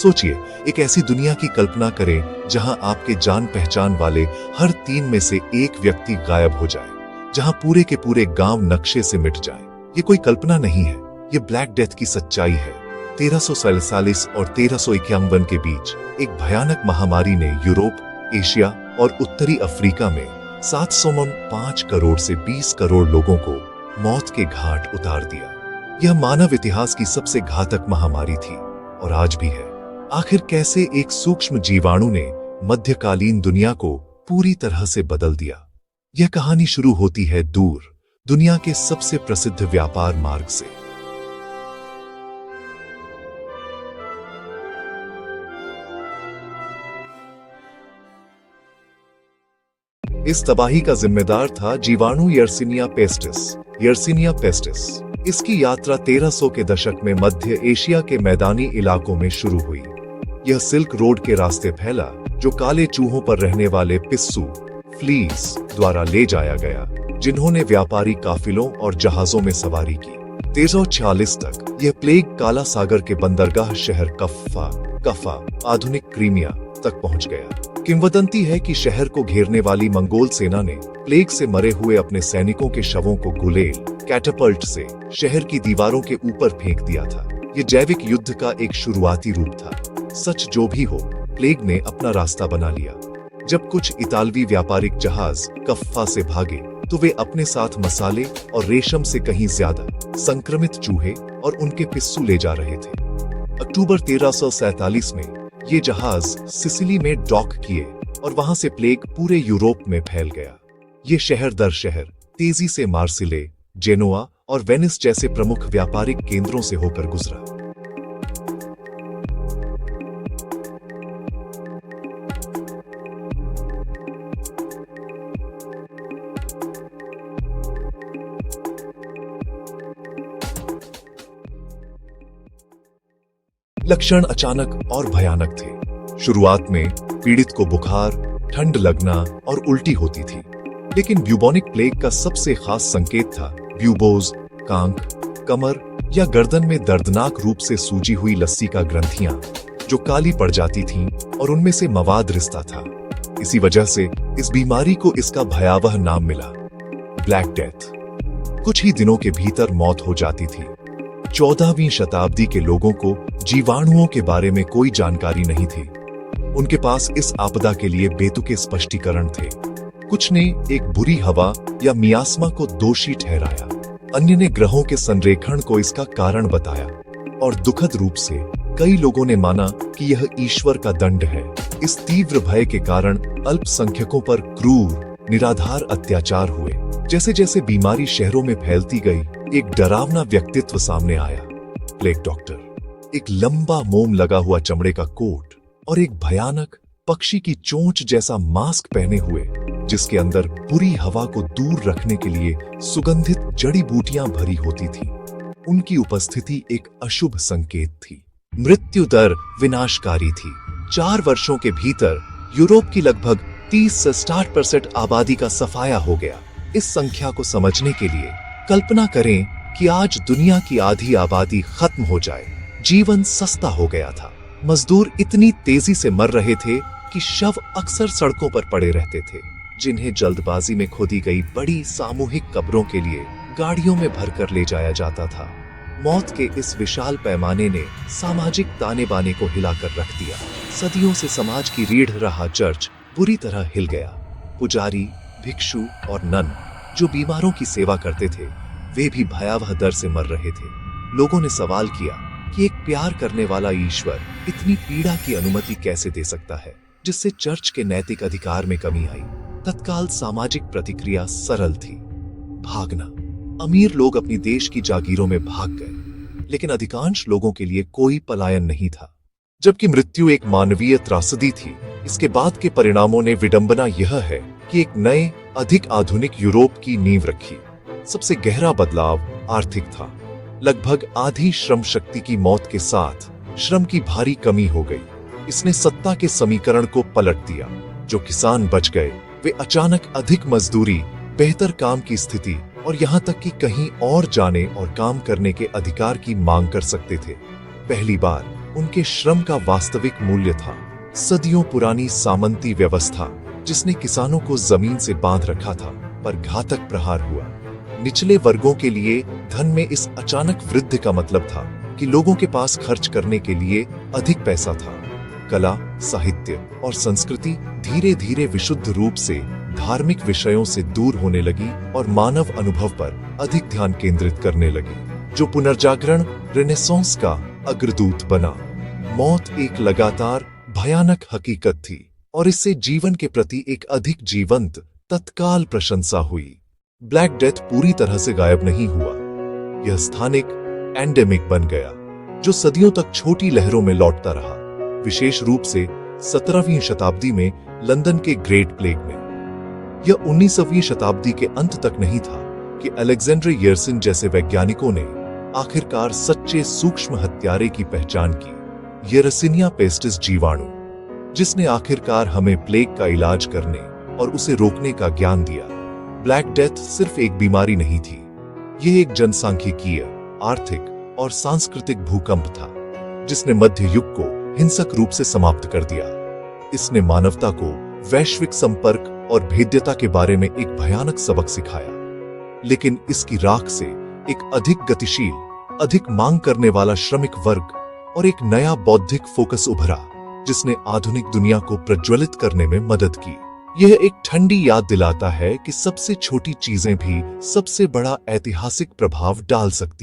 सोचिए, एक ऐसी दुनिया की कल्पना करें जहां आपके जान पहचान वाले हर 3 में से एक व्यक्ति गायब हो जाए, जहां पूरे के पूरे गांव नक्शे से मिट जाए। ये कोई कल्पना नहीं है, ये ब्लैक डेथ की सच्चाई है। 1347 और 1351 के बीच एक भयानक महामारी ने यूरोप, एशिया और उत्तरी अफ्रीका में 705 करोड़ से 20 करोड़ लोगों को मौत के घाट उतार दिया। यह मानव इतिहास की सबसे घातक महामारी थी और आज भी है। आखिर कैसे एक सूक्ष्म जीवाणु ने मध्यकालीन दुनिया को पूरी तरह से बदल दिया? यह कहानी शुरू होती है दूर, दुनिया के सबसे प्रसिद्ध व्यापार मार्ग से। इस तबाही का जिम्मेदार था जीवाणु यर्सिनिया पेस्टिस। यर्सिनिया पेस्टिस इसकी यात्रा 1300 के दशक में मध्य एशिया के मैदानी इलाकों में शुरू हुई। यह सिल्क रोड के रास्ते फैला, जो काले चूहों पर रहने वाले पिस्सू फ्लीस द्वारा ले जाया गया, जिन्होंने व्यापारी काफिलों और जहाजों में सवारी की। 1346 तक यह प्लेग काला सागर के बंदरगाह शहर कफा आधुनिक क्रीमिया तक पहुंच गया। किंवदंती है कि शहर को घेरने वाली मंगोल सेना ने प्लेग से मरे हुए अपने सैनिकों के शवों को गुलेल कैटापल्ट से शहर की दीवारों के ऊपर फेंक दिया था। यह जैविक युद्ध का एक शुरुआती रूप था। सच जो भी हो, प्लेग ने अपना रास्ता बना लिया। जब कुछ इतालवी व्यापारिक जहाज कफ्फा से भागे, तो वे अपने साथ मसाले और रेशम से कहीं ज्यादा संक्रमित चूहे और उनके पिस्सू ले जा रहे थे। अक्टूबर 1347 में ये जहाज सिसिली में डॉक किए और वहां से प्लेग पूरे यूरोप में फैल गया। ये शहर दर शहर तेजी से मार्सिले, जेनोआ और वेनिस जैसे प्रमुख व्यापारिक केंद्रों से होकर गुजरा। लक्षण अचानक और भयानक थे। शुरुआत में पीड़ित को बुखार, ठंड लगना और उल्टी होती थी, लेकिन ब्यूबोनिक प्लेग का सबसे खास संकेत था ब्यूबोज, कांक, कमर या गर्दन में दर्दनाक रूप से सूजी हुई लस्सी का ग्रंथियां, जो काली पड़ जाती थीं और उनमें से मवाद रिसता था। इसी वजह से इस बीमारी को इसका भयावह नाम मिला, ब्लैक डेथ। कुछ ही दिनों के भीतर मौत हो जाती थी। 14वीं शताब्दी के लोगों को जीवाणुओं के बारे में कोई जानकारी नहीं थी। उनके पास इस आपदा के लिए बेतुके स्पष्टीकरण थे। कुछ ने एक बुरी हवा या मियास्मा को दोषी ठहराया, अन्य ने ग्रहों के संरेखण को इसका कारण बताया, और दुखद रूप से कई लोगों ने माना कि यह ईश्वर का दंड है। इस तीव्र भय के कारण अल्पसंख्यकों पर क्रूर, निराधार अत्याचार हुए। जैसे जैसे बीमारी शहरों में फैलती गई, एक डरावना व्यक्तित्व सामने आया, प्लेग डॉक्टर। एक लंबा मोम लगा हुआ चमड़े का कोट और एक भयानक पक्षी की चोंच जैसा मास्क पहने हुए, जिसके अंदर बुरी हवा को दूर रखने के लिए सुगंधित जड़ी बूटियां भरी होती थी। उनकी उपस्थिति एक अशुभ संकेत थी। मृत्यु दर विनाशकारी थी। 4 वर्षों के भीतर यूरोप की लगभग 30 से 60% आबादी का सफाया हो गया। इस संख्या को समझने के लिए कल्पना करें कि आज दुनिया की आधी आबादी खत्म हो जाए। जीवन सस्ता हो गया था। मजदूर इतनी तेजी से मर रहे थे कि शव अक्सर सड़कों पर पड़े रहते थे, जिन्हें जल्दबाजी में खोदी गई बड़ी सामूहिक कब्रों के लिए गाड़ियों में भरकर ले जाया जाता था। मौत के इस विशाल पैमाने ने सामाजिक ताने बाने को हिलाकर रख दिया। सदियों से समाज की रीढ़ रहा चर्च बुरी तरह हिल गया। पुजारी, भिक्षु और नन जो बीमारों की सेवा करते थे, वे भी भयावह दर से मर रहे थे। लोगों ने सवाल किया कि एक प्यार करने वाला ईश्वर इतनी पीड़ा की अनुमति कैसे दे सकता है, जिससे चर्च के नैतिक अधिकार में कमी आई। तत्काल सामाजिक प्रतिक्रिया सरल थी, भागना। अमीर लोग अपनी देश की जागीरों में भाग गए, लेकिन अधिकांश लोगों के लिए कोई पलायन नहीं था। जबकि मृत्यु एक मानवीय त्रासदी थी, इसके बाद के परिणामों ने विडंबना यह है कि एक नए, अधिक आधुनिक यूरोप की नींव रखी। सबसे गहरा बदलाव आर्थिक था। लगभग आधी श्रम शक्ति की मौत के साथ श्रम की भारी कमी हो गई। इसने सत्ता के समीकरण को पलट दिया। जो किसान बच गए, वे अचानक अधिक मजदूरी, बेहतर काम की स्थिति और यहाँ तक कि कहीं और जाने और काम करने के अधिकार की मांग कर सकते थे। पहली बार उनके श्रम का वास्तविक मूल्य था। सदियों पुरानी सामंती व्यवस्था जिसने किसानों को जमीन से बांध रखा था, पर घातक प्रहार हुआ। निचले वर्गों के लिए धन में इस अचानक वृद्धि का मतलब था कि लोगों के पास खर्च करने के लिए अधिक पैसा था। कला, साहित्य और संस्कृति धीरे धीरे विशुद्ध रूप से धार्मिक विषयों से दूर होने लगी और मानव अनुभव पर अधिक ध्यान केंद्रित करने लगी, जो पुनर्जागरण रेनेसांस का अग्रदूत बना। मौत एक लगातार भयानक हकीकत थी और इससे जीवन के प्रति एक अधिक जीवंत तत्काल प्रशंसा हुई। ब्लैक डेथ पूरी तरह से गायब नहीं हुआ, यह स्थानिक एंडेमिक बन गया जो सदियों तक छोटी लहरों में लौटता रहा, विशेष रूप से 17वीं शताब्दी में लंदन के ग्रेट प्लेग में। यह 19वीं शताब्दी के अंत तक नहीं था कि अलेक्जेंडर यर्सिन जैसे वैज्ञानिकों ने आखिरकार सच्चे सूक्ष्म हत्यारे की पहचान की, येरसिनिया पेस्टिस जीवाणु, जिसने आखिरकार हमें प्लेग का इलाज करने और उसे रोकने का ज्ञान दिया। ब्लैक डेथ सिर्फ एक बीमारी नहीं थी, यह एक जनसांख्यिकीय, आर्थिक और सांस्कृतिक भूकंप था जिसने मध्य युग को हिंसक रूप से समाप्त कर दिया। इसने मानवता को वैश्विक संपर्क और भेद्यता के बारे में एक भयानक सबक सिखाया, लेकिन इसकी राख से एक अधिक गतिशील, अधिक मांग करने वाला श्रमिक वर्ग और एक नया बौद्धिक फोकस उभरा जिसने आधुनिक दुनिया को प्रज्वलित करने में मदद की। यह एक ठंडी याद दिलाता है कि सबसे छोटी चीजें भी सबसे बड़ा ऐतिहासिक प्रभाव डाल सकती